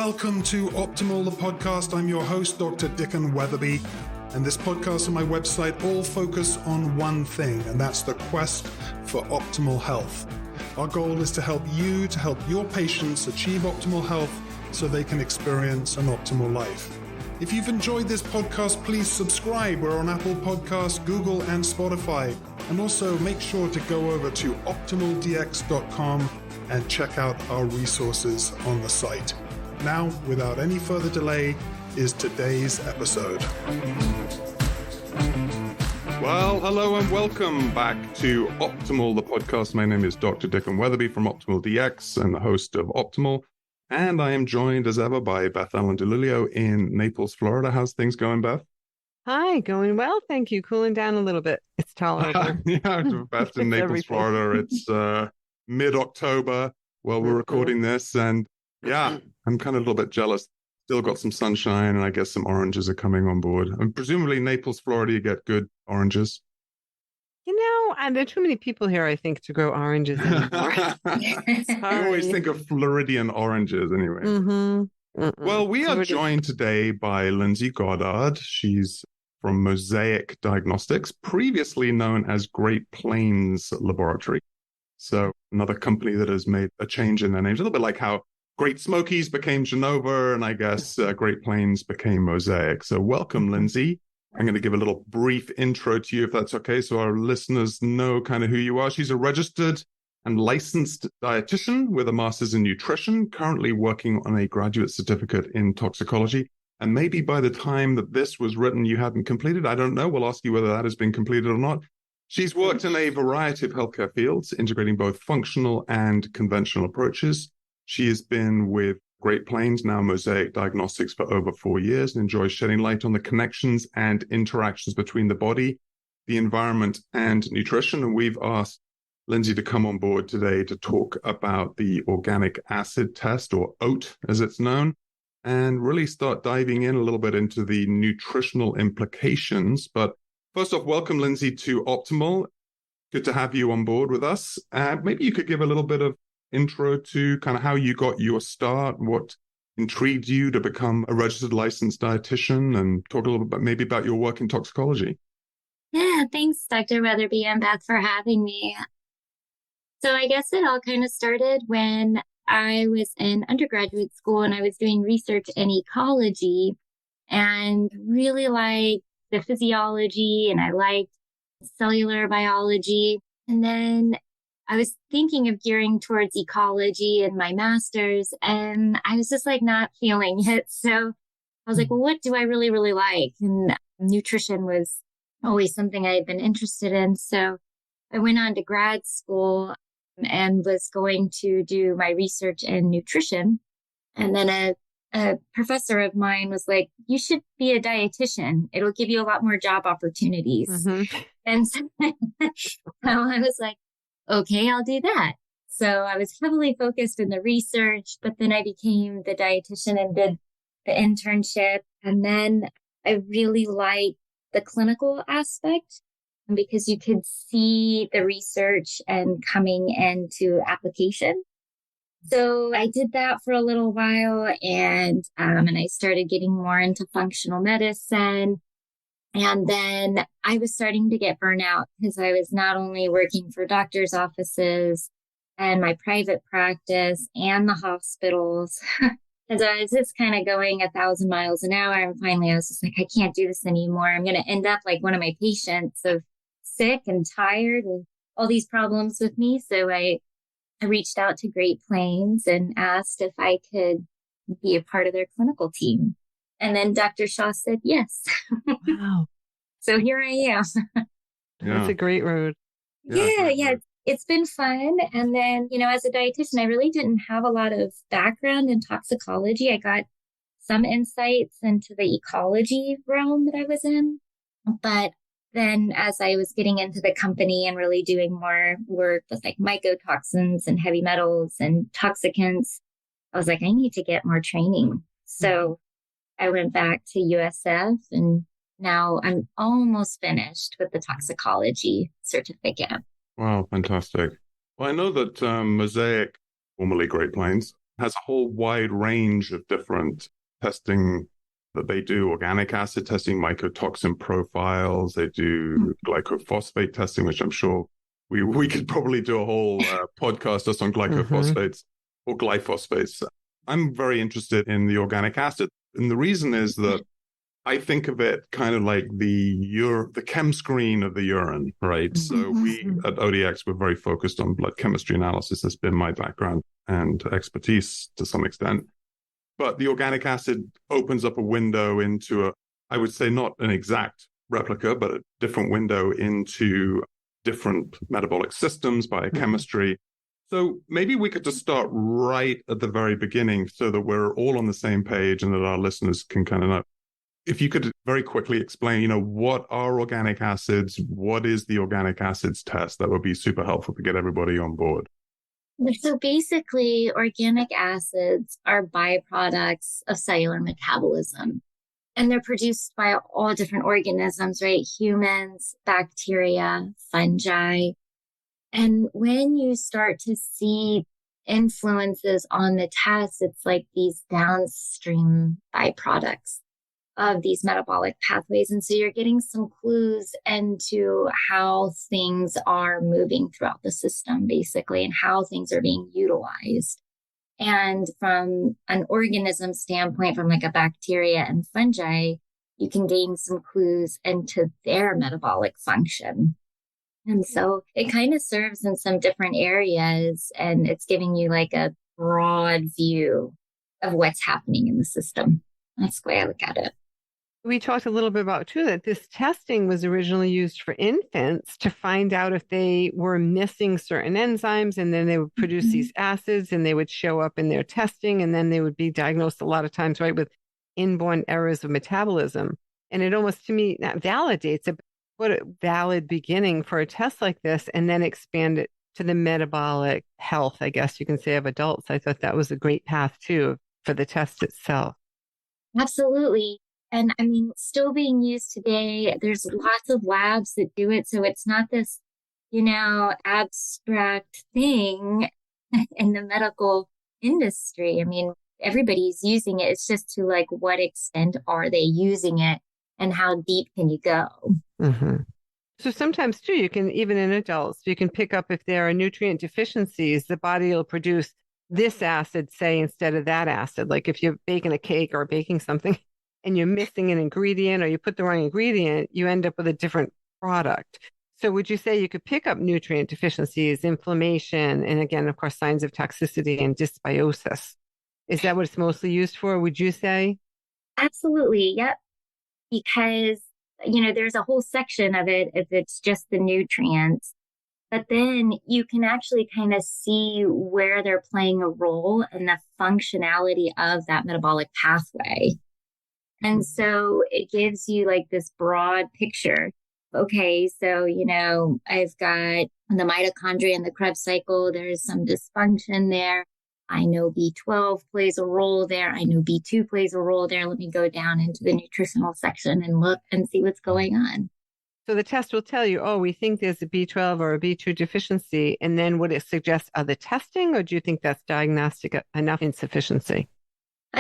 Welcome to Optimal, the podcast. I'm your host, Dr. Dickon Weatherby, and this podcast and my website all focus on one thing, and that's the quest for optimal health. Our goal is to help your patients achieve optimal health so they can experience an optimal life. If you've enjoyed this podcast, please subscribe. We're on Apple Podcasts, Google, and Spotify. And also make sure to go over to optimaldx.com and check out our resources on the site. Now, without any further delay, is today's episode. Well, hello and welcome back to Optimal, the podcast. My name is Dr. Dickon Weatherby from Optimal DX and the host of Optimal. And I am joined as ever by Beth Ellen DeLilio in Naples, Florida. How's things going, Beth? Hi, going well, thank you. Cooling down a little bit. It's tolerable. Yeah, Beth in Naples, Florida. It's mid-October while we're recording this. And yeah, I'm kind of a little bit jealous. Still got some sunshine, and I guess some oranges are coming on board. And presumably Naples, Florida, you get good oranges. You know, there are too many people here, I think, to grow oranges anymore. I always think of Floridian oranges anyway. Well, we are joined today by Lindsay Goddard. She's from Mosaic Diagnostics, previously known as Great Plains Laboratory. So another company that has made a change in their names, a little bit like how Great Smokies became Genova, and I guess Great Plains became Mosaic. So welcome, Lindsay. I'm going to give a little brief intro to you, if that's okay, so our listeners know kind of who you are. She's a registered and licensed dietitian with a master's in nutrition, currently working on a graduate certificate in toxicology. And maybe by the time that this was written, you hadn't completed. I don't know. We'll ask you whether that has been completed or not. She's worked in a variety of healthcare fields, integrating both functional and conventional approaches. She has been with Great Plains, now Mosaic Diagnostics, for over 4 years and enjoys shedding light on the connections and interactions between the body, the environment, and nutrition. And we've asked Lindsay to come on board today to talk about the organic acid test, or OAT as it's known, and really start diving in a little bit into the nutritional implications. But first off, welcome, Lindsay, to Optimal. Good to have you on board with us. Maybe you could give a little bit of intro to kind of how you got your start, what intrigued you to become a registered licensed dietitian, and talk a little bit maybe about your work in toxicology. Yeah, thanks, Dr. Weatherby and Beth, for having me. So I guess it all kind of started when I was in undergraduate school and I was doing research in ecology and really liked the physiology, and I liked cellular biology. And then I was thinking of gearing towards ecology in my master's, and I was just like not feeling it. So I was like, well, what do I really, really like? And nutrition was always something I had been interested in. So I went on to grad school and was going to do my research in nutrition. And then a professor of mine was like, you should be a dietitian. It'll give you a lot more job opportunities. And so I was like, okay, I'll do that. So I was heavily focused in the research, but then I became the dietitian and did the internship. And then I really liked the clinical aspect, because you could see the research and coming into application. So I did that for a little while, and I started getting more into functional medicine. And then I was starting to get burnout because I was not only working for doctors' offices and my private practice and the hospitals. And so I was just kind of going 1,000 miles an hour. And finally, I was just like, I can't do this anymore. I'm going to end up like one of my patients, of sick and tired and all these problems with me. So I reached out to Great Plains and asked if I could be a part of their clinical team. And then Dr. Shaw said yes. Wow. So here I am. That's a great road. Yeah. It's been fun. And then, as a dietitian, I really didn't have a lot of background in toxicology. I got some insights into the ecology realm that I was in. But then as I was getting into the company and really doing more work with like mycotoxins and heavy metals and toxicants, I was like, I need to get more training. So I went back to USF, and now I'm almost finished with the toxicology certificate. Wow, fantastic. Well, I know that Mosaic, formerly Great Plains, has a whole wide range of different testing that they do. Organic acid testing, mycotoxin profiles. They do glycophosphate testing, which I'm sure we could probably do a whole podcast just on glycophosphates or glyphosates. I'm very interested in the organic acid. And the reason is that I think of it kind of like the chem screen of the urine, right? So we at ODX, we're very focused on blood chemistry analysis. That's been my background and expertise to some extent. But the organic acid opens up a window into I would say not an exact replica, but a different window into different metabolic systems, biochemistry. So maybe we could just start right at the very beginning so that we're all on the same page and that our listeners can kind of know. If you could very quickly explain, what are organic acids? What is the organic acids test? That would be super helpful to get everybody on board. So basically, organic acids are byproducts of cellular metabolism. And they're produced by all different organisms, right? Humans, bacteria, fungi. And when you start to see influences on the test, it's like these downstream byproducts of these metabolic pathways. And so you're getting some clues into how things are moving throughout the system, basically, and how things are being utilized. And from an organism standpoint, from like a bacteria and fungi, you can gain some clues into their metabolic function. And so it kind of serves in some different areas, and it's giving you like a broad view of what's happening in the system. That's the way I look at it. We talked a little bit about, too, that this testing was originally used for infants to find out if they were missing certain enzymes, and then they would produce these acids and they would show up in their testing, and then they would be diagnosed a lot of times, right, with inborn errors of metabolism. And it almost, to me, that validates it. What a valid beginning for a test like this, and then expand it to the metabolic health, I guess you can say, of adults. I thought that was a great path, too, for the test itself. Absolutely. And I mean, still being used today, there's lots of labs that do it. So it's not this, abstract thing in the medical industry. I mean, everybody's using it. It's just to like, what extent are they using it and how deep can you go? So sometimes too, you can, even in adults, you can pick up if there are nutrient deficiencies, the body will produce this acid, say, instead of that acid. Like if you're baking a cake or baking something, and you're missing an ingredient or you put the wrong ingredient, you end up with a different product. So would you say you could pick up nutrient deficiencies, inflammation, and again, of course, signs of toxicity and dysbiosis? Is that what it's mostly used for, would you say? Absolutely. Yep. Because, there's a whole section of it if it's just the nutrients. But then you can actually kind of see where they're playing a role in the functionality of that metabolic pathway. And so it gives you like this broad picture. Okay, so, I've got the mitochondria and the Krebs cycle. There's some dysfunction there. I know B12 plays a role there. I know B2 plays a role there. Let me go down into the nutritional section and look and see what's going on. So the test will tell you, we think there's a B12 or a B2 deficiency. And then would it suggest other testing, or do you think that's diagnostic enough insufficiency?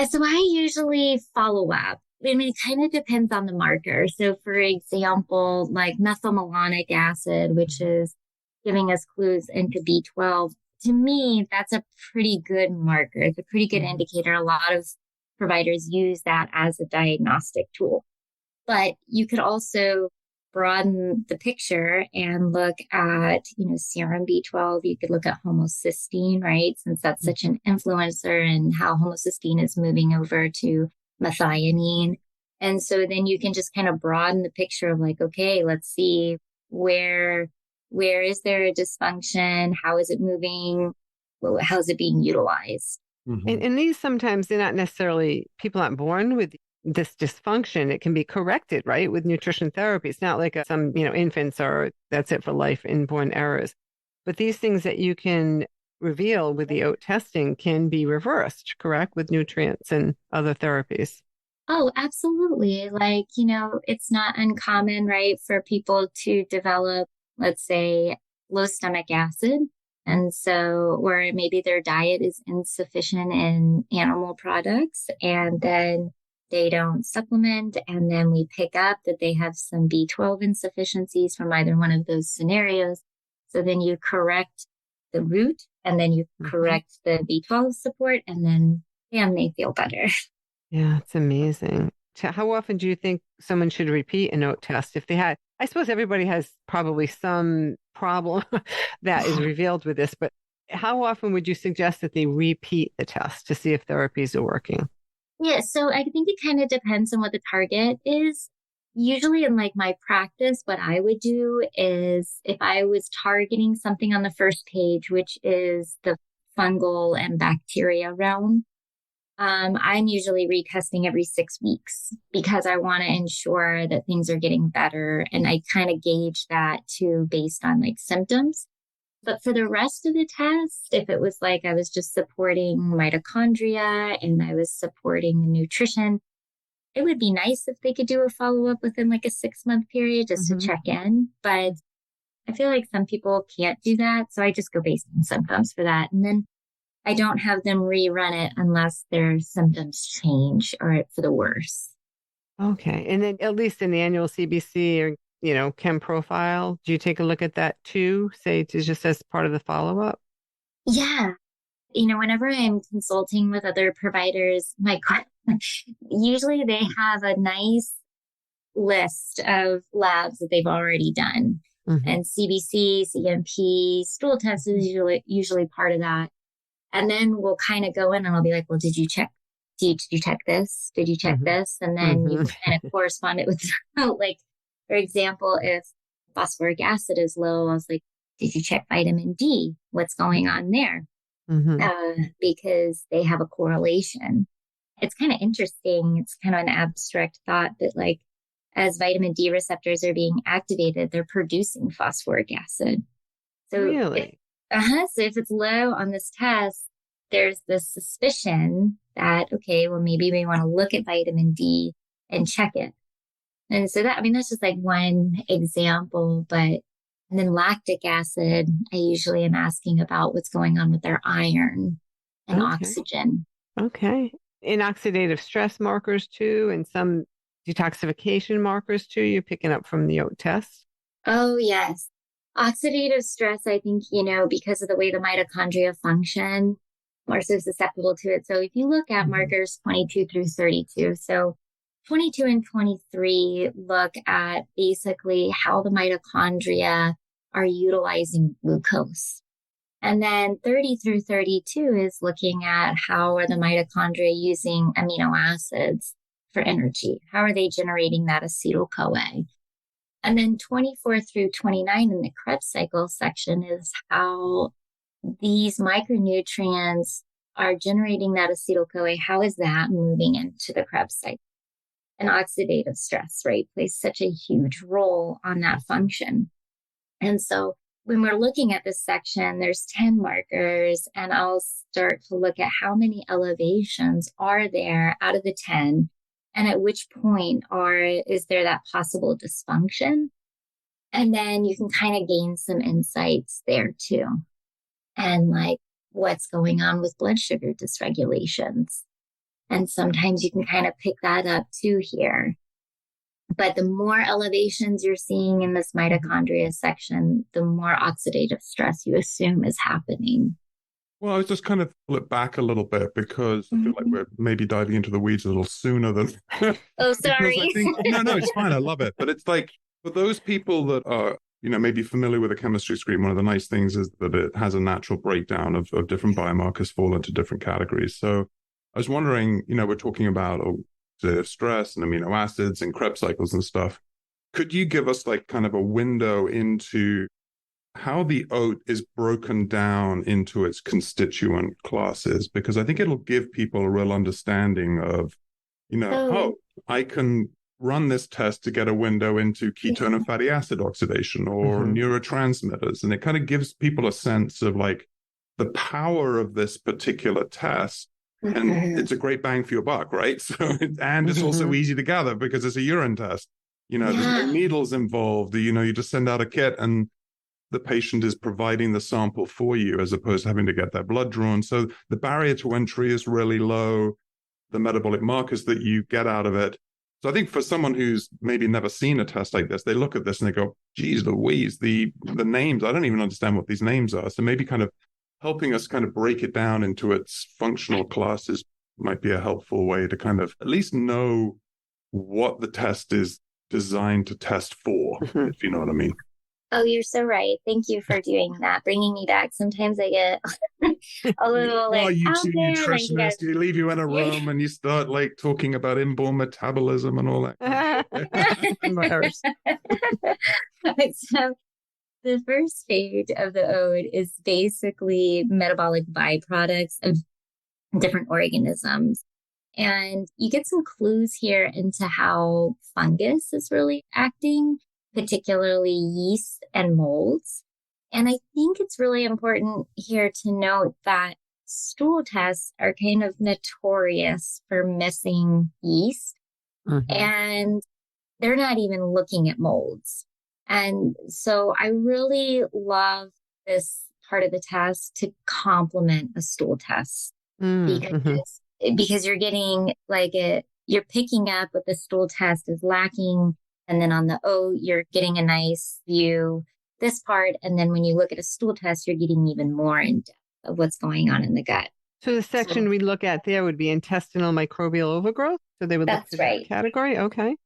So I usually follow up. I mean, it kind of depends on the marker. So for example, like methylmalonic acid, which is giving us clues into B12, to me, that's a pretty good marker. It's a pretty good indicator. A lot of providers use that as a diagnostic tool. But you could also broaden the picture and look at, serum B12. You could look at homocysteine, right? Since that's such an influencer, and how homocysteine is moving over to methionine. And so then you can just kind of broaden the picture of like, okay, let's see where is there a dysfunction? How is it moving? How is it being utilized? And these sometimes, they're not necessarily, people aren't born with this dysfunction. It can be corrected, right, with nutrition therapy. It's not like some, infants are, that's it for life, inborn errors. But these things that you can reveal with the OAT testing can be reversed, correct, with nutrients and other therapies. Oh, absolutely. Like, it's not uncommon, right, for people to develop, let's say, low stomach acid. And so, or maybe their diet is insufficient in animal products, and then they don't supplement. And then we pick up that they have some B12 insufficiencies from either one of those scenarios. So then you correct the root, and then you correct the B12 support, and then they feel better. Yeah, it's amazing. How often do you think someone should repeat a OAT test if they had? I suppose everybody has probably some problem that is revealed with this, but how often would you suggest that they repeat the test to see if therapies are working? Yeah, so I think it kind of depends on what the target is. Usually in like my practice, what I would do is if I was targeting something on the first page, which is the fungal and bacteria realm, I'm usually retesting every 6 weeks because I want to ensure that things are getting better. And I kind of gauge that too based on like symptoms. But for the rest of the test, if it was like I was just supporting mitochondria and I was supporting the nutrition, it would be nice if they could do a follow-up within like a 6-month period just to check in. But I feel like some people can't do that. So I just go based on symptoms for that. And then I don't have them rerun it unless their symptoms change or for the worse. Okay. And then at least in the annual CBC or, chem profile, do you take a look at that too? Say to just as part of the follow-up? Yeah. Whenever I'm consulting with other providers, usually they have a nice list of labs that they've already done. And CBC, CMP, stool test is usually part of that. And then we'll kind of go in and I'll be like, well, did you check this? Did you check this? And then you kind of correspond it with, like, for example, if phosphoric acid is low, I was like, did you check vitamin D? What's going on there? Because they have a correlation. It's kind of interesting. It's kind of an abstract thought that like, as vitamin D receptors are being activated, they're producing phosphoric acid. So really? So if it's low on this test, there's this suspicion that, okay, well, maybe we want to look at vitamin D and check it. And so that's just like one example, and then lactic acid, I usually am asking about what's going on with their iron and oxygen. Okay. In oxidative stress markers too, and some detoxification markers too, you're picking up from the OAT test? Oh, yes. Oxidative stress, I think, because of the way the mitochondria function, are so susceptible to it. So if you look at markers 22 through 32, so 22 and 23 look at basically how the mitochondria are utilizing glucose. And then 30 through 32 is looking at how are the mitochondria using amino acids for energy? How are they generating that acetyl-CoA? And then 24 through 29 in the Krebs cycle section is how these micronutrients are generating that acetyl-CoA. How is that moving into the Krebs cycle? And oxidative stress, right, plays such a huge role on that function. And so when we're looking at this section, there's 10 markers, and I'll start to look at how many elevations are there out of the 10, and at which point is there that possible dysfunction? And then you can kind of gain some insights there too. And like what's going on with blood sugar dysregulations. And sometimes you can kind of pick that up too here. But the more elevations you're seeing in this mitochondria section, the more oxidative stress you assume is happening. Well, I was just kind of flip back a little bit because I feel like we're maybe diving into the weeds a little sooner than. Oh, sorry. No, it's fine. I love it. But it's like for those people that are, maybe familiar with a chemistry screen, one of the nice things is that it has a natural breakdown of different biomarkers fall into different categories. So I was wondering, we're talking about oxidative stress and amino acids and Krebs cycles and stuff. Could you give us like kind of a window into how the oat is broken down into its constituent classes? Because I think it'll give people a real understanding of, I can run this test to get a window into ketone and fatty acid oxidation or neurotransmitters. And it kind of gives people a sense of like the power of this particular test. And it's a great bang for your buck, right? So, and it's also easy to gather because it's a urine test. There's no needles involved. You just send out a kit and the patient is providing the sample for you as opposed to having to get their blood drawn. So the barrier to entry is really low. The metabolic markers that you get out of it. So I think for someone who's maybe never seen a test like this, they look at this and they go, geez Louise, the names, I don't even understand what these names are. So maybe kind of helping us kind of break it down into its functional classes might be a helpful way to kind of at least know what the test is designed to test for, if you know what I mean. Oh, you're so right. Thank you for doing that, bringing me back. Sometimes I get a little like you out two there. nutritionists, you leave you in a room and you start like talking about inborn metabolism and all that. So the first stage of the ode is basically metabolic byproducts of different organisms. And you get some clues here into how fungus is really acting, particularly yeast and molds. And I think it's really important here to note that stool tests are kind of notorious for missing yeast. And they're not even looking at molds. And so I really love this part of the test to complement a stool test because you're getting you're picking up what the stool test is lacking. And then on the O, you're getting a nice view, this part. And then when you look at a stool test, you're getting even more in depth of what's going on in the gut. So the section we look at there would be intestinal microbial overgrowth. So they would look at that category. Okay.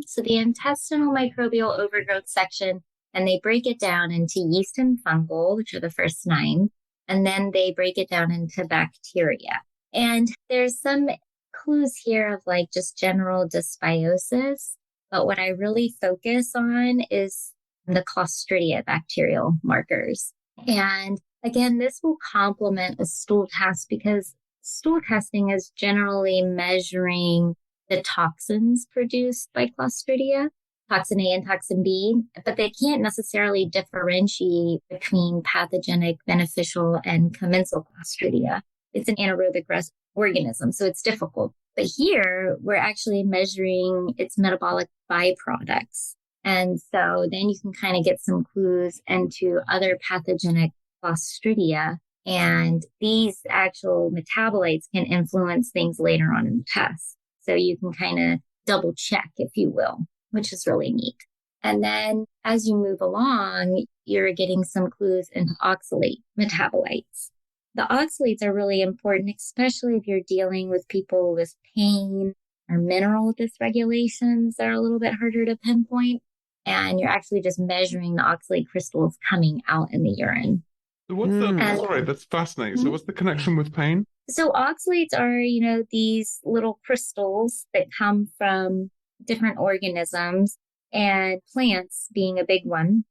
So the intestinal microbial overgrowth section, and they break it down into yeast and fungal, which are the first 9. And then they break it down into bacteria. And there's some clues here of like just general dysbiosis. But what I really focus on is the Clostridia bacterial markers. And again, this will complement a stool test because stool testing is generally measuring the toxins produced by Clostridia, toxin A and toxin B, but they can't necessarily differentiate between pathogenic, beneficial, and commensal Clostridia. It's an anaerobic organism, so it's difficult. But here, we're actually measuring its metabolic byproducts. And so then you can kind of get some clues into other pathogenic Clostridia. And these actual metabolites can influence things later on in the test. So you can kind of double check, if you will, which is really neat. And then as you move along, you're getting some clues into oxalate metabolites. The oxalates are really important, especially if you're dealing with people with pain or mineral dysregulations that are a little bit harder to pinpoint. And you're actually just measuring the oxalate crystals coming out in the urine. So what's sorry, that's fascinating. So what's the connection with pain? So oxalates are, these little crystals that come from different organisms, and plants being a big one.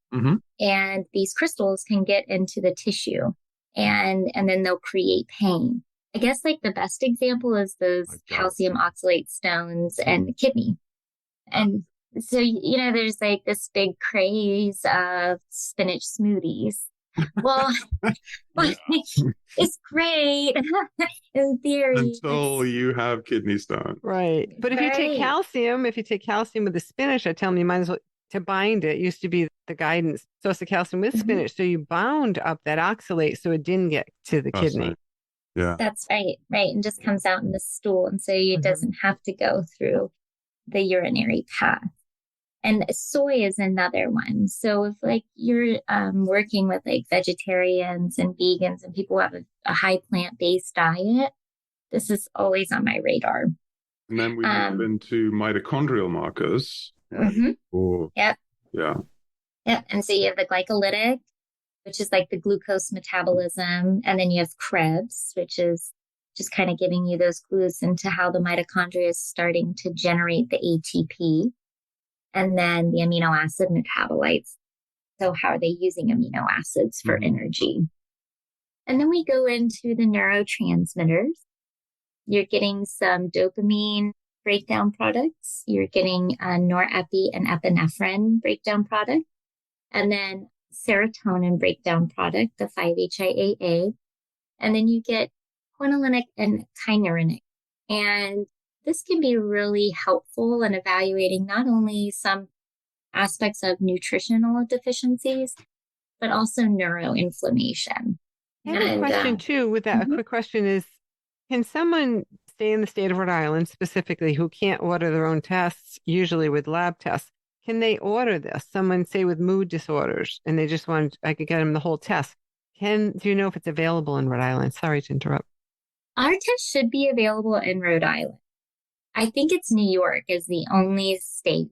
And these crystals can get into the tissue and then they'll create pain. I guess like the best example is those calcium oxalate stones and the kidney. And so, there's like this big craze of spinach smoothies. Well, it's great in theory. Until you have kidney stone. Right. But if you take calcium with the spinach, I tell them you might as well, to bind it, used to be the guidance. So it's the calcium with spinach. So you bound up that oxalate so it didn't get to the kidney. Yeah. That's right. Right. And just comes out in the stool. And so it doesn't have to go through the urinary path. And soy is another one. So if like you're working with like vegetarians and vegans and people who have a high plant-based diet, this is always on my radar. And then we move into mitochondrial markers. Yep. Yeah. Yep. And so you have the glycolytic, which is like the glucose metabolism. And then you have Krebs, which is just kind of giving you those clues into how the mitochondria is starting to generate the ATP. And then the amino acid metabolites. So how are they using amino acids for energy? And then we go into the neurotransmitters. You're getting some dopamine breakdown products. You're getting norepi and epinephrine breakdown product. And then serotonin breakdown product, the 5-HIAA. And then you get quinolinic and kynureninic. And this can be really helpful in evaluating not only some aspects of nutritional deficiencies, but also neuroinflammation. I have a question too with that. A quick question is, can someone stay in the state of Rhode Island specifically who can't order their own tests, usually with lab tests? Can they order this? Someone say with mood disorders and they just want, I could get them the whole test. Do you know if it's available in Rhode Island? Sorry to interrupt. Our test should be available in Rhode Island. I think it's New York is the only state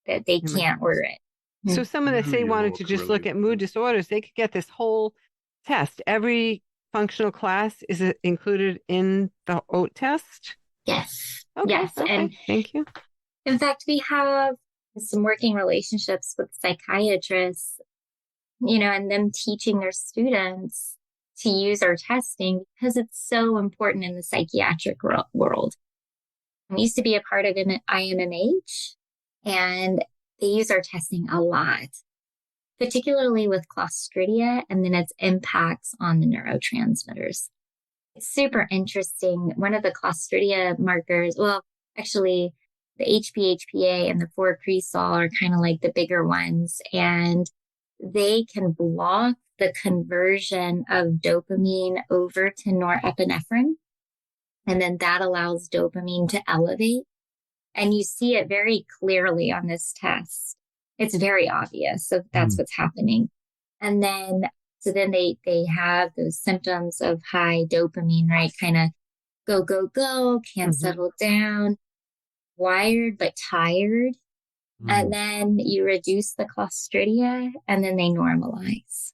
that they can't order it. So someone that say wanted to just look at mood disorders, they could get this whole test. Every functional class is included in the OAT test? Yes. Okay, yes. Okay. And thank you. In fact, we have some working relationships with psychiatrists, and them teaching their students to use our testing because it's so important in the psychiatric world. I used to be a part of an IMMH, and they use our testing a lot, particularly with Clostridia and then its impacts on the neurotransmitters. It's super interesting. One of the Clostridia markers, well, actually, the HPA and the 4-cresol are kind of like the bigger ones, and they can block the conversion of dopamine over to norepinephrine. And then that allows dopamine to elevate. And you see it very clearly on this test. It's very obvious. So that's what's happening. And then, they have those symptoms of high dopamine, right? Kind of go, can't settle down, wired, but tired. And then you reduce the Clostridia and then they normalize.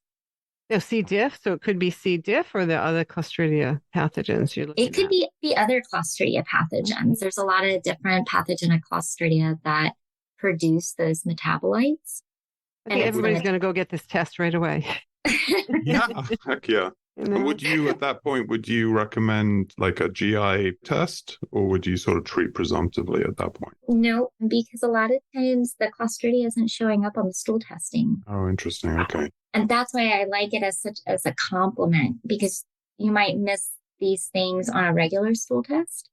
No, C. diff. So it could be C. diff or the other Clostridia pathogens you're looking at. It could be the other Clostridia pathogens. There's a lot of different pathogenic Clostridia that produce those metabolites. I think everybody's going to go get this test right away. Yeah, heck yeah. And would you, at that point, recommend like a GI test, or would you sort of treat presumptively at that point? No, because a lot of times the Clostridia isn't showing up on the stool testing. Oh, interesting. Okay. And that's why I like it as a complement, because you might miss these things on a regular stool test.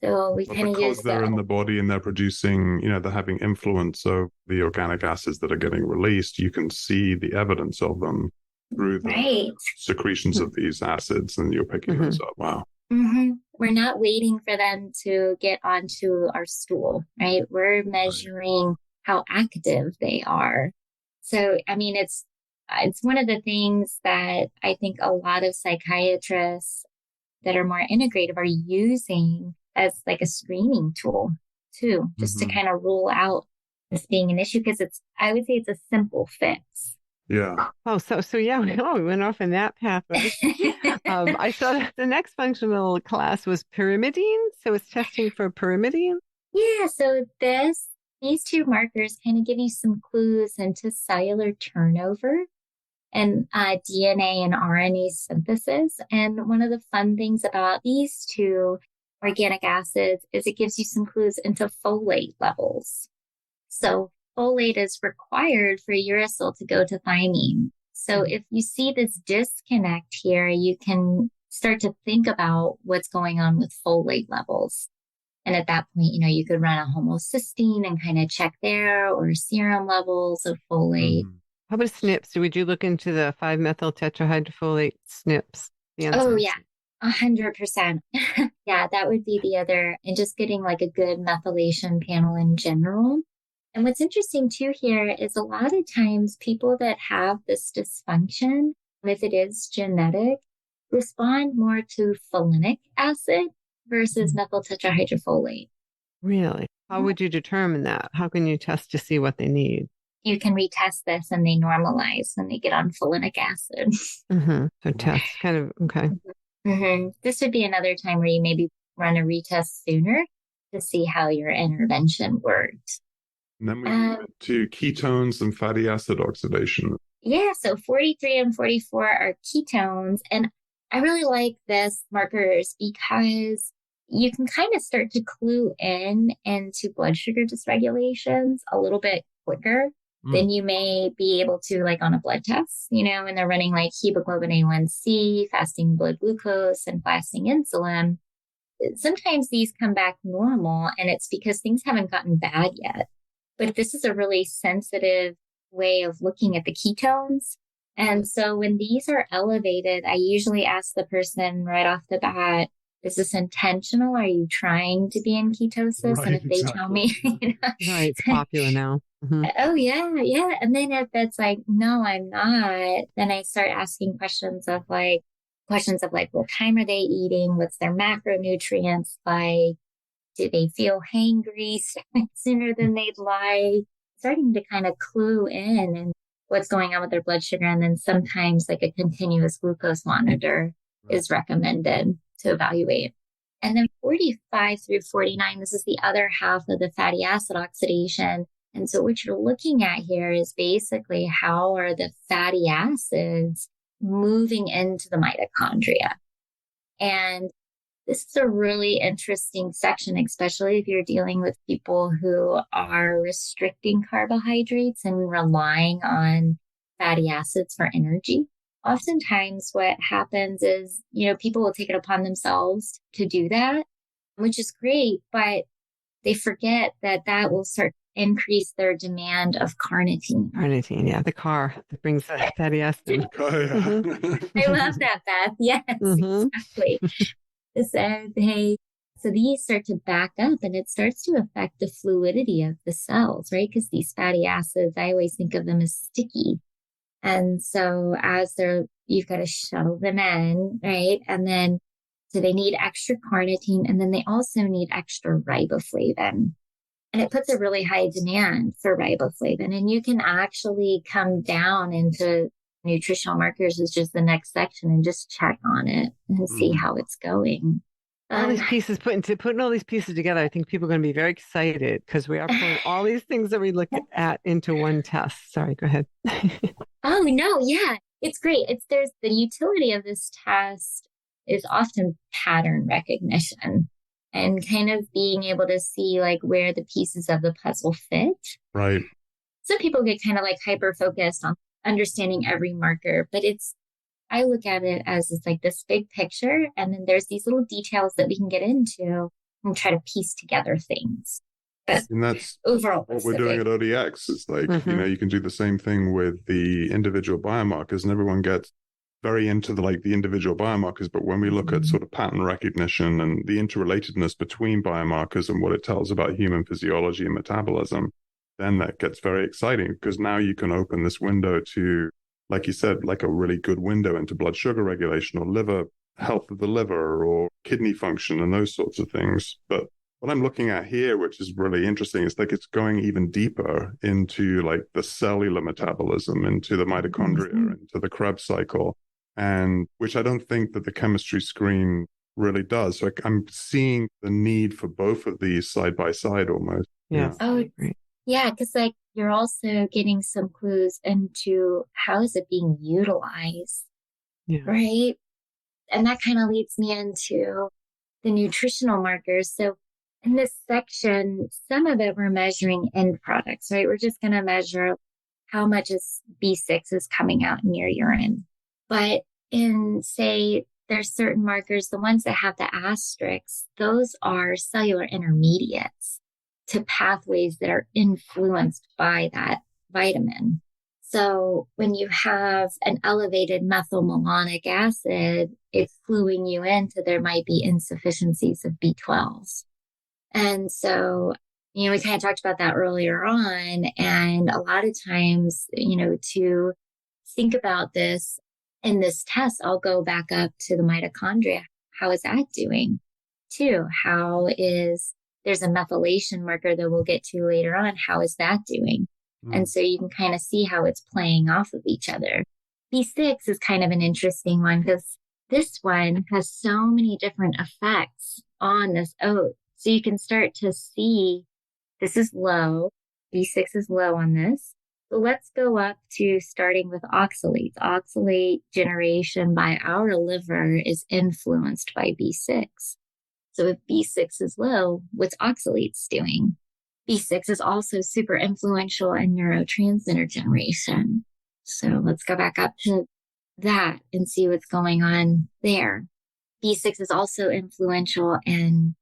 So we kind of use they're in the body and they're producing, they're having influence of the organic acids that are getting released. You can see the evidence of them through the secretions of these acids, and you're picking those up. Wow. We're not waiting for them to get onto our stool, right? We're measuring how active they are. So, I mean, it's one of the things that I think a lot of psychiatrists that are more integrative are using as like a screening tool too, just to kind of rule out this being an issue, because I would say it's a simple fix. Yeah. Oh, so yeah, we went off in that pathway. I saw the next functional class was pyrimidine. So it's testing for pyrimidine. Yeah. So these two markers kind of give you some clues into cellular turnover and DNA and RNA synthesis. And one of the fun things about these two organic acids is it gives you some clues into folate levels. So folate is required for uracil to go to thymine. So if you see this disconnect here, you can start to think about what's going on with folate levels. And at that point, you could run a homocysteine and kind of check there, or serum levels of folate. How about SNPs? Would you look into the 5-methyl tetrahydrofolate SNPs? Oh, yeah. 100%. Yeah, that would be the other, and just getting like a good methylation panel in general. And what's interesting too here is a lot of times people that have this dysfunction, if it is genetic, respond more to folinic acid versus methyl tetrahydrofolate. Really? How would you determine that? How can you test to see what they need? You can retest this and they normalize when they get on folinic acid. So test kind of, okay. This would be another time where you maybe run a retest sooner to see how your intervention worked. And then we move to ketones and fatty acid oxidation. Yeah, so 43 and 44 are ketones. And I really like this markers because you can kind of start to clue in into blood sugar dysregulations a little bit quicker than you may be able to, like on a blood test, and they're running like hemoglobin A1C, fasting blood glucose, and fasting insulin. Sometimes these come back normal, and it's because things haven't gotten bad yet. But this is a really sensitive way of looking at the ketones. And so when these are elevated, I usually ask the person right off the bat, is this intentional? Are you trying to be in ketosis? Right, And if they tell me, Right, it's popular now. Oh, yeah, yeah. And then if it's like, no, I'm not, then I start asking questions of like, what time are they eating? What's their macronutrients like? Do they feel hangry sooner than they'd like? Starting to kind of clue in and what's going on with their blood sugar. And then sometimes like a continuous glucose monitor is recommended to evaluate. And then 45 through 49, this is the other half of the fatty acid oxidation. And so what you're looking at here is basically how are the fatty acids moving into the mitochondria. And this is a really interesting section, especially if you're dealing with people who are restricting carbohydrates and relying on fatty acids for energy. Oftentimes what happens is, people will take it upon themselves to do that, which is great, but they forget that that will start to increase their demand of carnitine. Carnitine, yeah, the car that brings the fatty acid. I love that, Beth. Yes, exactly. So these start to back up and it starts to affect the fluidity of the cells, right? Because these fatty acids, I always think of them as sticky. And so you've got to shuttle them in, right? And then, so they need extra carnitine and then they also need extra riboflavin. And it puts a really high demand for riboflavin. And you can actually come down into nutritional markers is just the next section and just check on it and see how it's going. All these pieces putting all these pieces together, I think people are going to be very excited because we are putting all these things that we look at into one test. Sorry, go ahead. Oh, no. Yeah, it's great. There's the utility of this test is often pattern recognition and kind of being able to see like where the pieces of the puzzle fit. Right. Some people get kind of like hyper focused on understanding every marker, but I look at it as it's like this big picture. And then there's these little details that we can get into and try to piece together things. But and that's overall what we're doing at ODX. It's like, you can do the same thing with the individual biomarkers and everyone gets very into the individual biomarkers. But when we look at sort of pattern recognition and the interrelatedness between biomarkers and what it tells about human physiology and metabolism, then that gets very exciting because now you can open this window to, like you said, like a really good window into blood sugar regulation or liver health of the liver or kidney function and those sorts of things. But what I'm looking at here, which is really interesting, is like it's going even deeper into like the cellular metabolism, into the mitochondria, into the Krebs cycle, and which I don't think that the chemistry screen really does. So I'm seeing the need for both of these side by side almost. Yeah. Oh, yeah, because like you're also getting some clues into how is it being utilized, right? And that kind of leads me into the nutritional markers. So in this section, some of it we're measuring end products, right? We're just going to measure how much B6 is coming out in your urine. But in, say, there's certain markers, the ones that have the asterisks, those are cellular intermediates to pathways that are influenced by that vitamin. So when you have an elevated methylmalonic acid, it's cluing you into there might be insufficiencies of B12s. And so, we kind of talked about that earlier on. And a lot of times, to think about this in this test, I'll go back up to the mitochondria. How is that doing too? There's a methylation marker that we'll get to later on. How is that doing? And so you can kind of see how it's playing off of each other. B6 is kind of an interesting one because this one has so many different effects on this oat. So you can start to see this is low. B6 is low on this. So let's go up to starting with oxalates. Oxalate generation by our liver is influenced by B6. So if B6 is low, what's oxalates doing? B6 is also super influential in neurotransmitter generation. So let's go back up to that and see what's going on there. B6 is also influential in,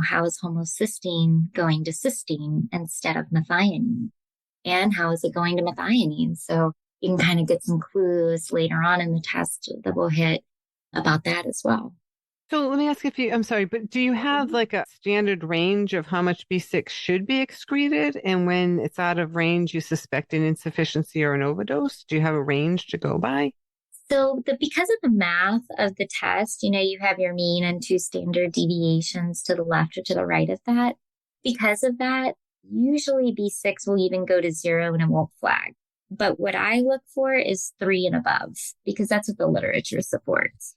how is homocysteine going to cysteine instead of methionine? And how is it going to methionine? So you can kind of get some clues later on in the test that will hit about that as well. So let me ask I'm sorry, but do you have like a standard range of how much B6 should be excreted? And when it's out of range, you suspect an insufficiency or an overdose? Do you have a range to go by? So because of the math of the test, you have your mean and 2 standard deviations to the left or to the right of that. Because of that, usually B6 will even go to 0 and it won't flag. But what I look for is 3 and above, because that's what the literature supports.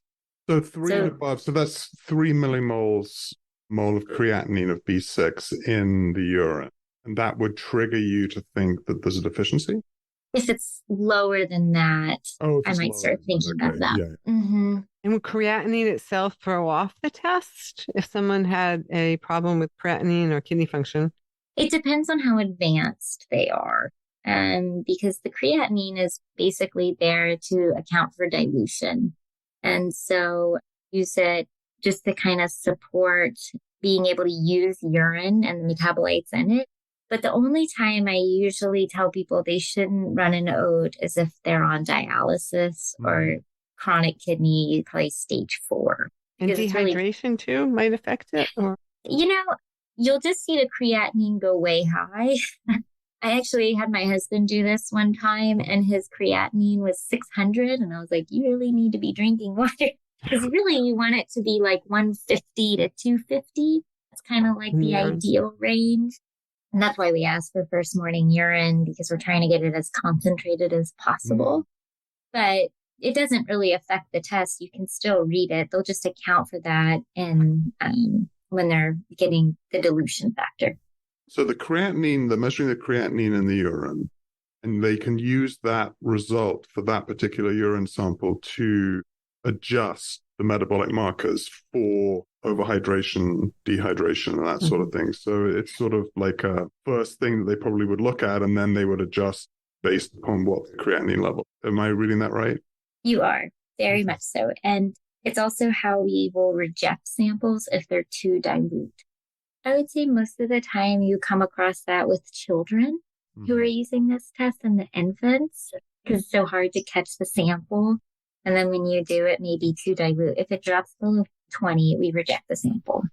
So 3 and above, so that's 3 mole of creatinine of B6 in the urine. And that would trigger you to think that there's a deficiency? If it's lower than that, I might start thinking about that. Yeah. Mm-hmm. And would creatinine itself throw off the test if someone had a problem with creatinine or kidney function? It depends on how advanced they are. Because the creatinine is basically there to account for dilution. And so use it just to kind of support being able to use urine and the metabolites in it. But the only time I usually tell people they shouldn't run an OAT is if they're on dialysis or chronic kidney, probably stage 4. And dehydration too might affect it? Or you'll just see the creatinine go way high. I actually had my husband do this one time and his creatinine was 600. And I was like, you really need to be drinking water. Because really you want it to be like 150 to 250. That's kind of like the ideal range. And that's why we ask for first morning urine, because we're trying to get it as concentrated as possible. But it doesn't really affect the test. You can still read it. They'll just account for that and when they're getting the dilution factor. So the creatinine, they're measuring the creatinine in the urine, and they can use that result for that particular urine sample to adjust the metabolic markers for overhydration, dehydration, and that sort of thing. So it's sort of like a first thing that they probably would look at, and then they would adjust based upon what the creatinine level. Am I reading that right? You are, very much so. And it's also how we will reject samples if they're too dilute. I would say most of the time you come across that with children who are using this test and the infants, because it's so hard to catch the sample. And then when you do, it may be too dilute. If it drops below 20, we reject the sample.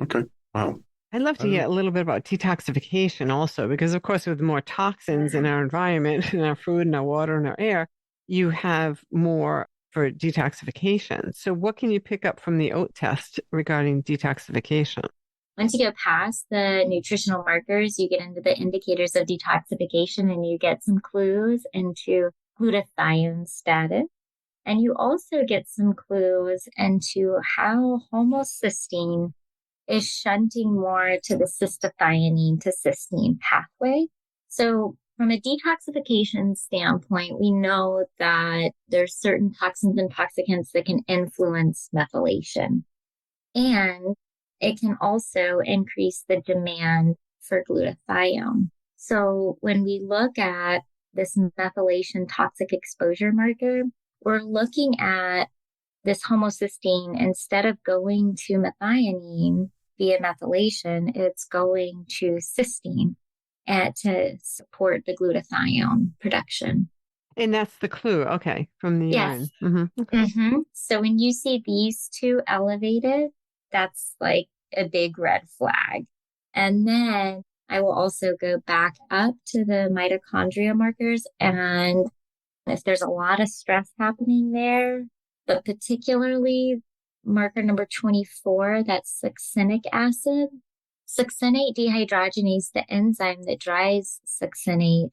Okay. Wow. I'd love to get a little bit about detoxification also, because of course, with more toxins in our environment, in our food, in our water, in our air, you have more for detoxification. So what can you pick up from the OAT test regarding detoxification? Once you go past the nutritional markers, you get into the indicators of detoxification and you get some clues into glutathione status. And you also get some clues into how homocysteine is shunting more to the cystathionine to cysteine pathway. So from a detoxification standpoint, we know that there's certain toxins and toxicants that can influence methylation. And it can also increase the demand for glutathione. So when we look at this methylation toxic exposure marker, we're looking at this homocysteine. Instead of going to methionine via methylation, it's going to cysteine to support the glutathione production. And that's the clue, okay, from the urine. So when you see these two elevated, that's like a big red flag. And then I will also go back up to the mitochondria markers. And if there's a lot of stress happening there, but particularly marker number 24, that's succinic acid. Succinate dehydrogenase, the enzyme that drives succinate,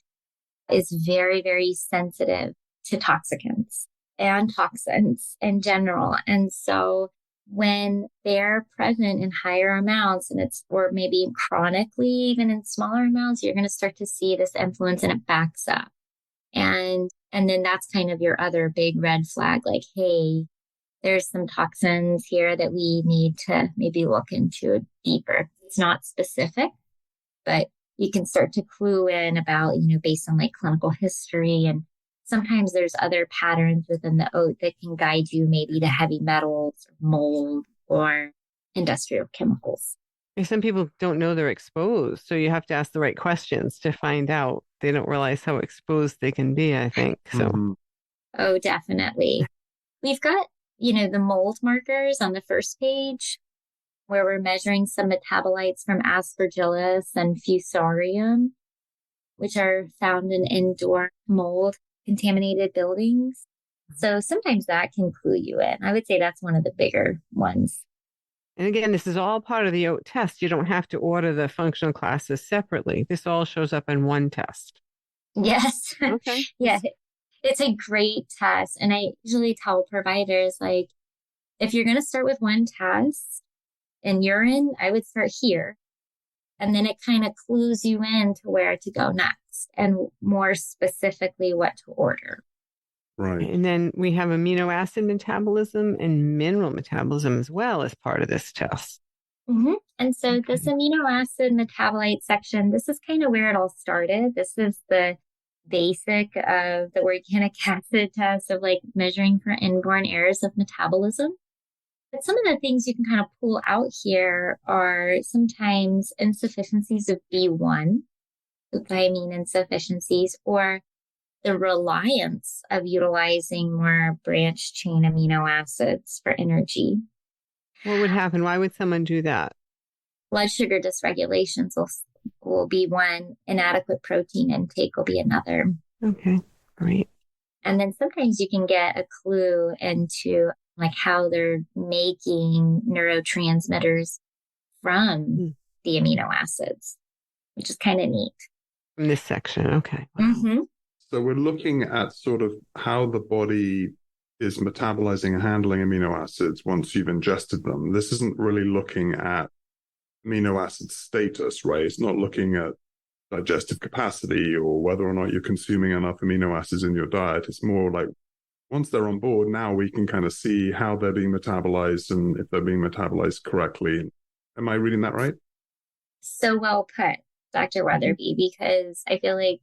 is very, very sensitive to toxicants and toxins in general. And so when they're present in higher amounts or maybe chronically, even in smaller amounts, you're going to start to see this influence and it backs up. And then that's kind of your other big red flag, like, hey, there's some toxins here that we need to maybe look into deeper. It's not specific, but you can start to clue in about, based on like clinical history. And sometimes there's other patterns within the OAT that can guide you maybe to heavy metals, or mold, or industrial chemicals. And some people don't know they're exposed, so you have to ask the right questions to find out. They don't realize how exposed they can be, I think. So, Oh, definitely. We've got, the mold markers on the first page where we're measuring some metabolites from Aspergillus and Fusarium, which are found in indoor mold contaminated buildings. So sometimes that can clue you in. I would say that's one of the bigger ones. And again, this is all part of the OAT test. You don't have to order the functional classes separately. This all shows up in one test. Yes. Okay. Yeah. It's a great test. And I usually tell providers, like, if you're going to start with one test in urine, I would start here. And then it kind of clues you in to where to go next and more specifically what to order. Right. And then we have amino acid metabolism and mineral metabolism as well as part of this test. And so this amino acid metabolite section, this is kind of where it all started. This is the basic of the organic acid test of like measuring for inborn errors of metabolism. But some of the things you can kind of pull out here are sometimes insufficiencies of B1, thiamine insufficiencies, or the reliance of utilizing more branched chain amino acids for energy. What would happen? Why would someone do that? Blood sugar dysregulations will be one. Inadequate protein intake will be another. Okay, great. And then sometimes you can get a clue into like how they're making neurotransmitters from the amino acids, which is kind of neat. From this section, okay. Wow. So we're looking at sort of how the body is metabolizing and handling amino acids once you've ingested them. This isn't really looking at amino acid status, right? It's not looking at digestive capacity or whether or not you're consuming enough amino acids in your diet. It's more like once they're on board, now we can kind of see how they're being metabolized and if they're being metabolized correctly. Am I reading that right? So well put, Dr. Weatherby, because I feel like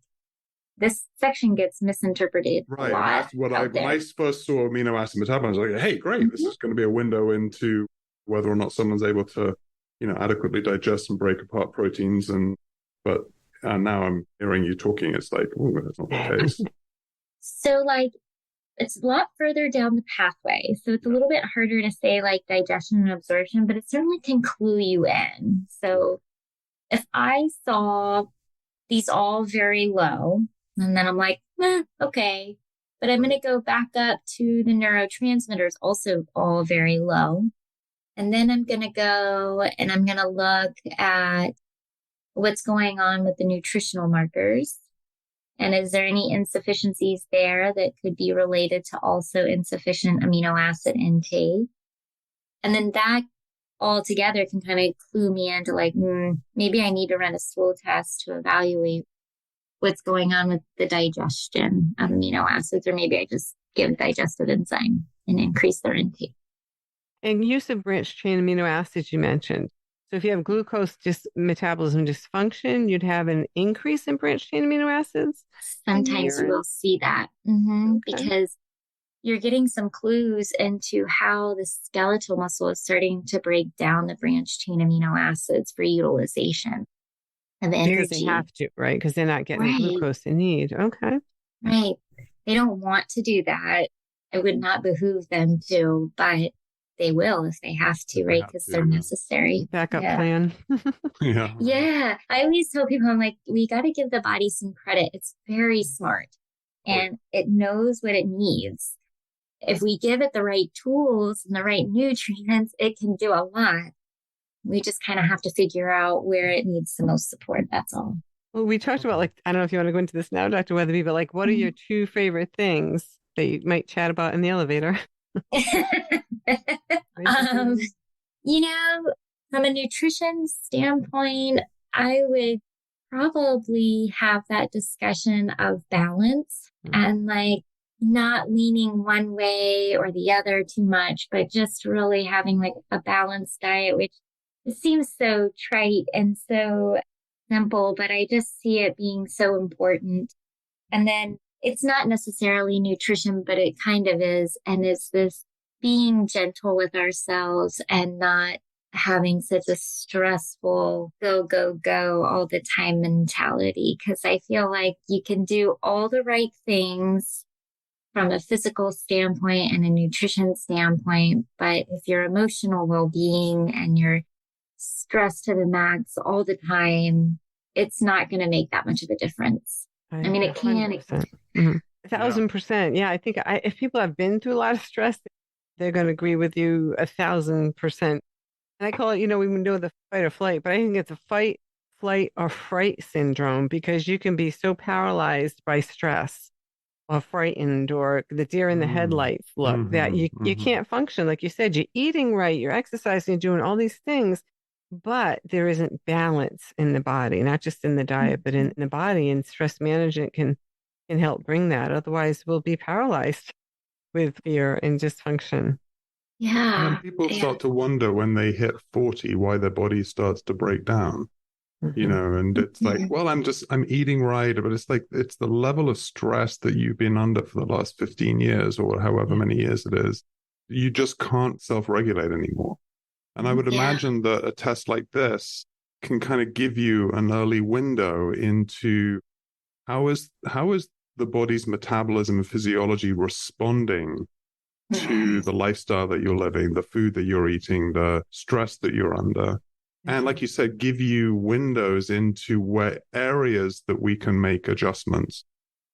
this section gets misinterpreted a lot. That's what when I first saw amino acid metabolism, I was like, hey, great, this is going to be a window into whether or not someone's able to, adequately digest and break apart proteins. But now I'm hearing you talking, it's like, oh, that's not the case. So it's a lot further down the pathway. So it's a little bit harder to say like digestion and absorption, but it certainly can clue you in. So if I saw these all very low, and then I'm like, okay. But I'm going to go back up to the neurotransmitters, also all very low. And then I'm going to go and I'm going to look at what's going on with the nutritional markers. And is there any insufficiencies there that could be related to also insufficient amino acid intake? And then that all together can kind of clue me into like, maybe I need to run a stool test to evaluate what's going on with the digestion of amino acids, or maybe I just give digestive enzyme and increase their intake. And use of branched chain amino acids you mentioned. So if you have glucose metabolism dysfunction, you'd have an increase in branched chain amino acids? Sometimes you will see that because you're getting some clues into how the skeletal muscle is starting to break down the branched chain amino acids for utilization of energy. Because they have to, right? Because they're not getting the glucose they need. Okay. Right. They don't want to do that. It would not behoove them to, but they will if they have to, right? Because they're necessary. Backup plan. Yeah. I always tell people, I'm like, we got to give the body some credit. It's very smart and it knows what it needs. If we give it the right tools and the right nutrients, it can do a lot. We just kind of have to figure out where it needs the most support. That's all. Well, we talked about I don't know if you want to go into this now, Dr. Weatherby, but what are your two favorite things that you might chat about in the elevator? From a nutrition standpoint, I would probably have that discussion of balance and not leaning one way or the other too much, but just really having a balanced diet, which it seems so trite and so simple, but I just see it being so important. And then it's not necessarily nutrition, but it kind of is. And it's this being gentle with ourselves and not having such a stressful go, go, go all the time mentality. Because I feel like you can do all the right things from a physical standpoint and a nutrition standpoint, but if your emotional well-being and you're stressed to the max all the time, it's not going to make that much of a difference. I mean, it can. 1,000%. Yeah, I think if people have been through a lot of stress, they're going to agree with you 1,000%. And I call it, we know the fight or flight, but I think it's a fight, flight, or fright syndrome, because you can be so paralyzed by stress or frightened or the deer in the headlights look that you can't function. Like you said, you're eating right, you're exercising, you're doing all these things, but there isn't balance in the body, not just in the diet, but in the body. And stress management can help bring that. Otherwise, we'll be paralyzed with fear and dysfunction. Yeah. And people start to wonder when they hit 40 why their body starts to break down. And it's like, well, I'm eating right, but it's like, it's the level of stress that you've been under for the last 15 years or however many years it is. You just can't self-regulate anymore. And I would imagine that a test like this can kind of give you an early window into how is the body's metabolism and physiology responding to the lifestyle that you're living, the food that you're eating, the stress that you're under. And like you said, give you windows into where areas that we can make adjustments,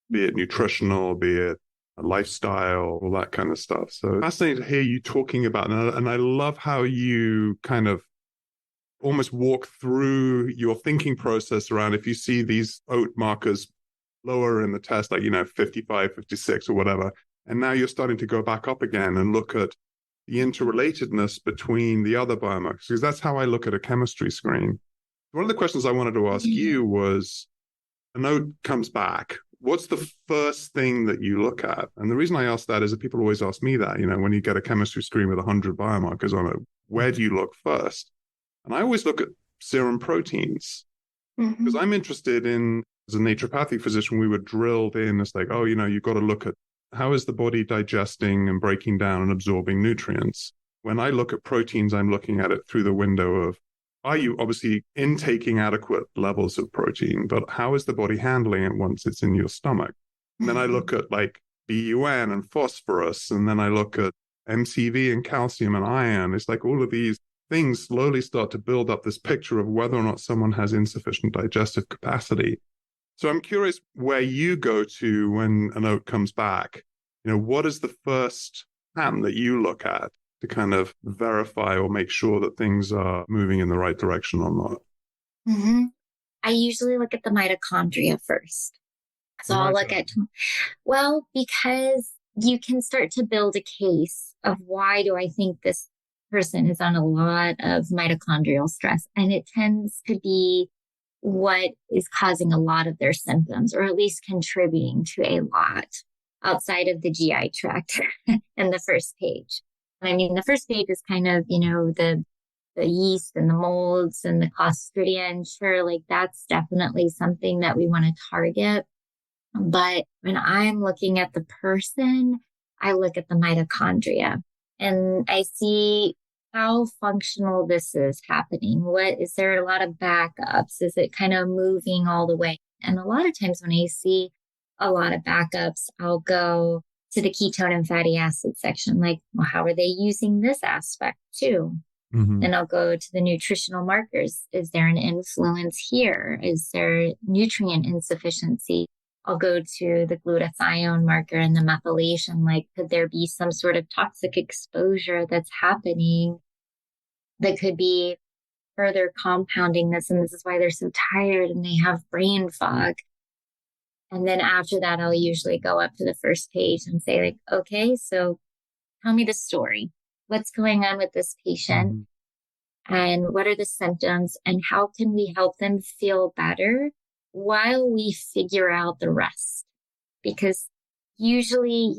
be it nutritional, be it lifestyle, all that kind of stuff. So fascinating to hear you talking about it. And I love how you kind of almost walk through your thinking process around if you see these oat markers lower in the test, like, 55, 56 or whatever. And now you're starting to go back up again and look at the interrelatedness between the other biomarkers, because that's how I look at a chemistry screen. One of the questions I wanted to ask you was, a note comes back. What's the first thing that you look at? And the reason I ask that is that people always ask me that, when you get a chemistry screen with 100 biomarkers on it, where do you look first? And I always look at serum proteins, because I'm interested in, as a naturopathic physician, we were drilled in, it's like, oh, you've got to look at how is the body digesting and breaking down and absorbing nutrients? When I look at proteins, I'm looking at it through the window of, are you obviously intaking adequate levels of protein, but how is the body handling it once it's in your stomach? And then I look at like BUN and phosphorus, and then I look at MCV and calcium and iron. It's like all of these things slowly start to build up this picture of whether or not someone has insufficient digestive capacity. So I'm curious where you go to when a note comes back. What is the first pattern that you look at to kind of verify or make sure that things are moving in the right direction or not? I usually look at the mitochondria first. So I'll look at, because you can start to build a case of why do I think this person is on a lot of mitochondrial stress. And it tends to be what is causing a lot of their symptoms, or at least contributing to a lot outside of the GI tract and the first page. I mean, the first page is kind of, the yeast and the molds and the Clostridium. Sure, like that's definitely something that we want to target. But when I'm looking at the person, I look at the mitochondria and I see how functional this is happening. Is there a lot of backups? Is it kind of moving all the way? And a lot of times when I see a lot of backups, I'll go to the ketone and fatty acid section. Like, well, how are they using this aspect too? Then I'll go to the nutritional markers. Is there an influence here? Is there nutrient insufficiency? I'll go to the glutathione marker and the methylation. Like, could there be some sort of toxic exposure that's happening that could be further compounding this? And this is why they're so tired and they have brain fog. And then after that, I'll usually go up to the first page and say, like, okay, so tell me the story. What's going on with this patient? And what are the symptoms? And how can we help them feel better while we figure out the rest? Because usually,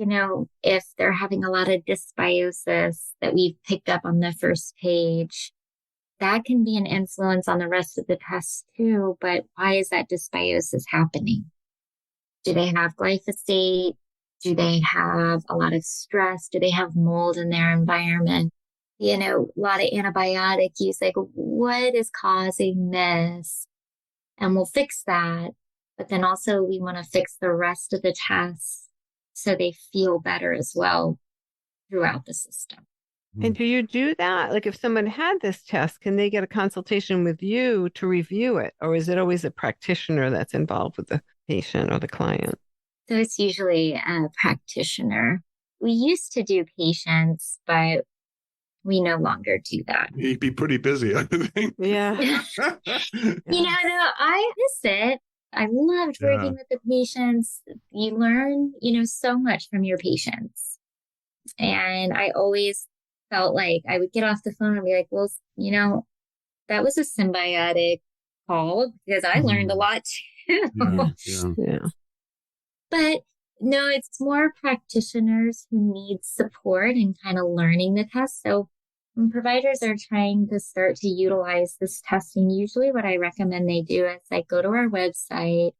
if they're having a lot of dysbiosis that we've picked up on the first page, that can be an influence on the rest of the test too. But why is that dysbiosis happening? Do they have glyphosate? Do they have a lot of stress? Do they have mold in their environment? a lot of antibiotic use, like what is causing this? And we'll fix that. But then also we want to fix the rest of the tests so they feel better as well throughout the system. And do you do that? Like if someone had this test, can they get a consultation with you to review it? Or is it always a practitioner that's involved with the patient or the client? So it's usually a practitioner. We used to do patients, but we no longer do that. You'd be pretty busy, I think. Yeah. I miss it. I loved working with the patients. You learn, so much from your patients. And I always felt like I would get off the phone and be like, well, that was a symbiotic call because I learned a lot too. Yeah. But no, it's more practitioners who need support and kind of learning the test. So when providers are trying to start to utilize this testing, usually what I recommend they do is like go to our website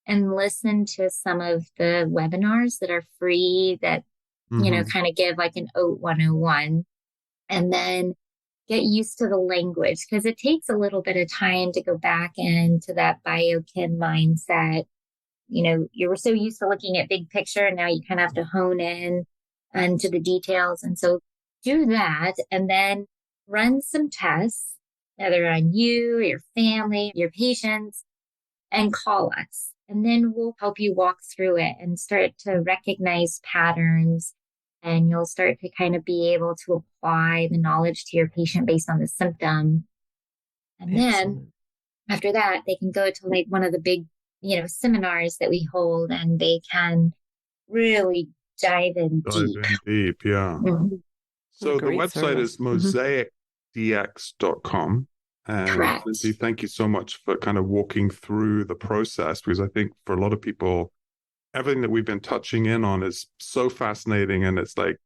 and listen to some of the webinars that are free that, kind of give like an OAT 101, and then get used to the language because it takes a little bit of time to go back into that biochem mindset. You were so used to looking at big picture, and now you kind of have to hone in into the details. And so do that and then run some tests, either on you, your family, your patients, and call us. And then we'll help you walk through it and start to recognize patterns. And you'll start to kind of be able to apply the knowledge to your patient based on the symptom. And then after that, they can go to like one of the big, seminars that we hold, and they can really dive in deep. Yeah. Mm-hmm. So the website is mosaicdx.com. And Lindsay, thank you so much for kind of walking through the process, because I think for a lot of people, everything that we've been touching in on is so fascinating, and it's like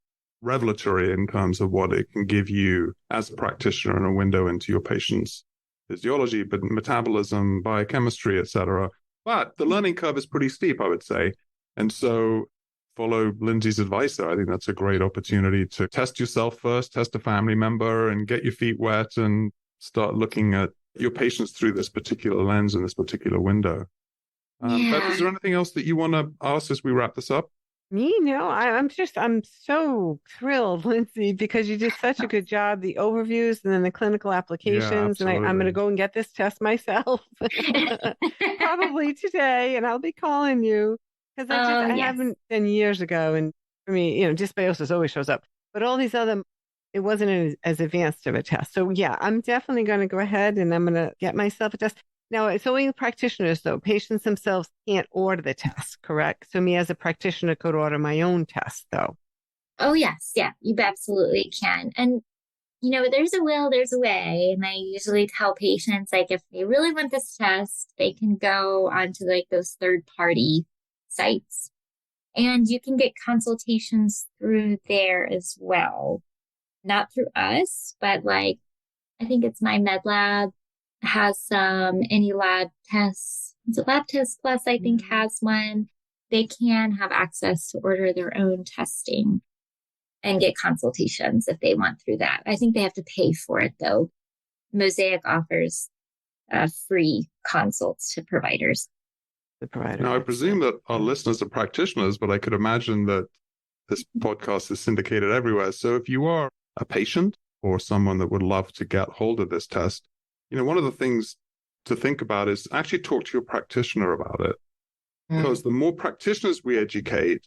revelatory in terms of what it can give you as a practitioner and a window into your patient's physiology, but metabolism, biochemistry, etc. But the learning curve is pretty steep, I would say. And so follow Lindsay's advice there. I think that's a great opportunity to test yourself first, test a family member, and get your feet wet and start looking at your patients through this particular lens and this particular window. Beth, is there anything else that you want to ask as we wrap this up? I'm so thrilled, Lindsay, because you did such a good job, the overviews and then the clinical applications. And I'm going to go and get this test myself probably today, and I'll be calling you because I haven't done years ago. And for me, dysbiosis always shows up, but all these other, it wasn't as advanced of a test. So I'm definitely going to go ahead and I'm going to get myself a test. Now, it's only practitioners, though. Patients themselves can't order the test, correct? So me as a practitioner could order my own test, though. Oh, yes. Yeah, you absolutely can. And, there's a will, there's a way. And I usually tell patients, like, if they really want this test, they can go onto, like, those third-party sites. And you can get consultations through there as well. Not through us, but, like, I think it's My Med Lab has some any lab tests. So Lab Test Plus, I think, has one. They can have access to order their own testing and get consultations if they want through that. I think they have to pay for it, though. Mosaic offers free consults to providers. Now, I presume that our listeners are practitioners, but I could imagine that this podcast is syndicated everywhere. So if you are a patient or someone that would love to get hold of this test, one of the things to think about is actually talk to your practitioner about it. Because the more practitioners we educate,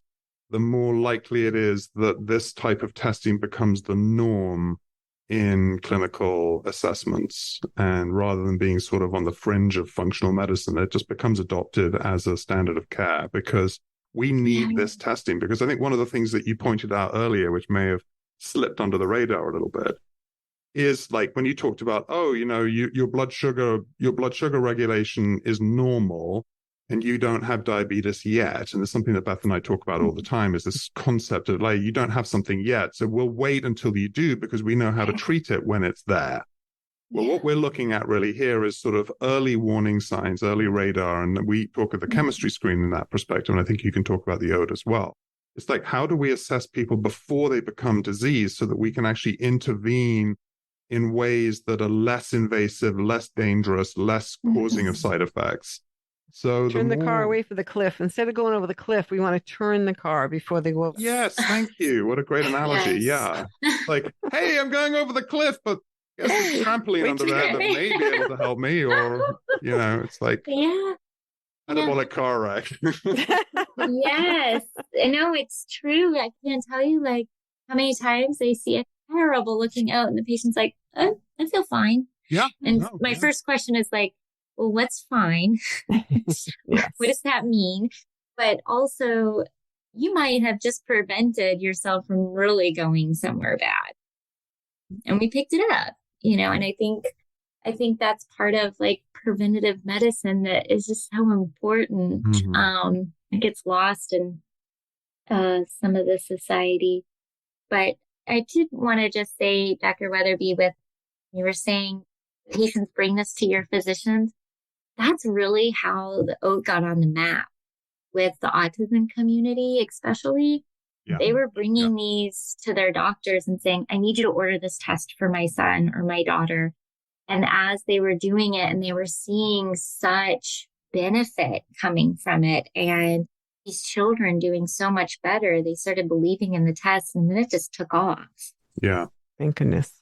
the more likely it is that this type of testing becomes the norm in clinical assessments. And rather than being sort of on the fringe of functional medicine, it just becomes adopted as a standard of care, because we need this testing. Because I think one of the things that you pointed out earlier, which may have slipped under the radar a little bit, is like when you talked about, your blood sugar regulation is normal and you don't have diabetes yet. And it's something that Beth and I talk about all the time, is this concept of like, you don't have something yet, so we'll wait until you do because we know how to treat it when it's there. Well, what we're looking at really here is sort of early warning signs, early radar. And we talk of the chemistry screen in that perspective. And I think you can talk about the OAT as well. It's like, how do we assess people before they become diseased so that we can actually intervene in ways that are less invasive, less dangerous, less causing of side effects? So turn the car away from the cliff. Instead of going over the cliff, we want to turn the car before they go over. Yes, thank you. What a great analogy. Yes. Yeah. Like, hey, I'm going over the cliff, but there's a trampoline under there that may be able to help me. Or, it's like metabolic car wreck. Yes. No, it's true. I can't tell you like how many times I see a terrible looking out and the patient's like, oh, I feel fine. Yeah. And my first question is like, well, what's fine? Yes. What does that mean? But also, you might have just prevented yourself from really going somewhere bad. And we picked it up, and I think that's part of like preventative medicine that is just so important. It gets lost in some of the society. But I did want to just say, Dr. Weatherby, you were saying patients bring this to your physicians. That's really how the OAT got on the map with the autism community, especially. Yeah. They were bringing these to their doctors and saying, I need you to order this test for my son or my daughter. And as they were doing it and they were seeing such benefit coming from it and these children doing so much better, they started believing in the test and then it just took off. Yeah. Thank goodness.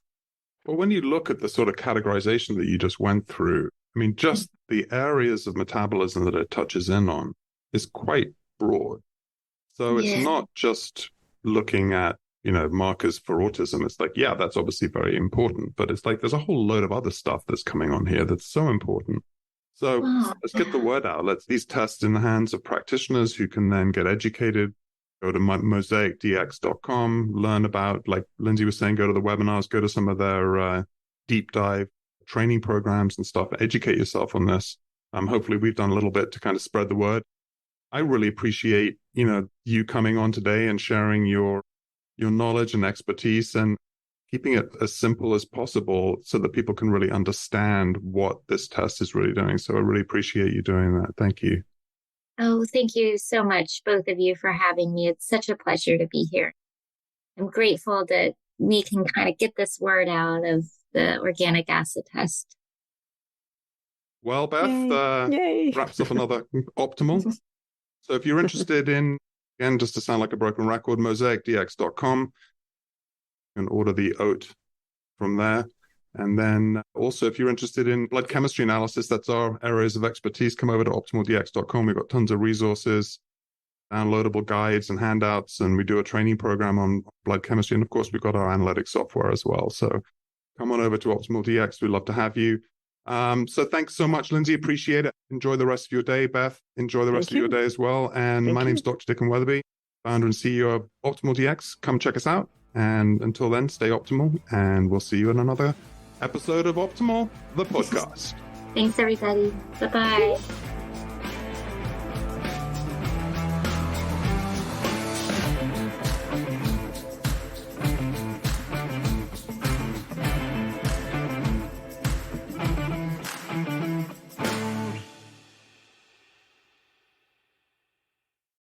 Well, when you look at the sort of categorization that you just went through, I mean, just the areas of metabolism that it touches in on is quite broad. So it's not just looking at, markers for autism. It's like, that's obviously very important, but it's like there's a whole load of other stuff that's coming on here that's so important. So let's get the word out. Let's these tests in the hands of practitioners who can then get educated. Go to mosaicdx.com, learn about, like Lindsay was saying, go to the webinars, go to some of their deep dive training programs and stuff, educate yourself on this. Hopefully we've done a little bit to kind of spread the word. I really appreciate, you coming on today and sharing your knowledge and expertise and keeping it as simple as possible so that people can really understand what this test is really doing. So I really appreciate you doing that. Thank you. Oh, thank you so much, both of you, for having me. It's such a pleasure to be here. I'm grateful that we can kind of get this word out of the organic acid test. Well, Beth, wraps up another Optimal. So if you're interested in, again, just to sound like a broken record, mosaicdx.com, you can order the oat from there. And then also, if you're interested in blood chemistry analysis, that's our areas of expertise, come over to optimaldx.com. We've got tons of resources, downloadable guides and handouts, and we do a training program on blood chemistry. And of course, we've got our analytic software as well. So come on over to Optimal DX. We'd love to have you. So thanks so much, Lindsay. Appreciate it. Enjoy the rest of your day, Beth. Enjoy the rest of your day as well. And my name's Dr. Dickon Weatherby, founder and CEO of Optimal DX. Come check us out. And until then, stay optimal. And we'll see you in another episode of Optimal, the podcast. Thanks, everybody. Bye-bye.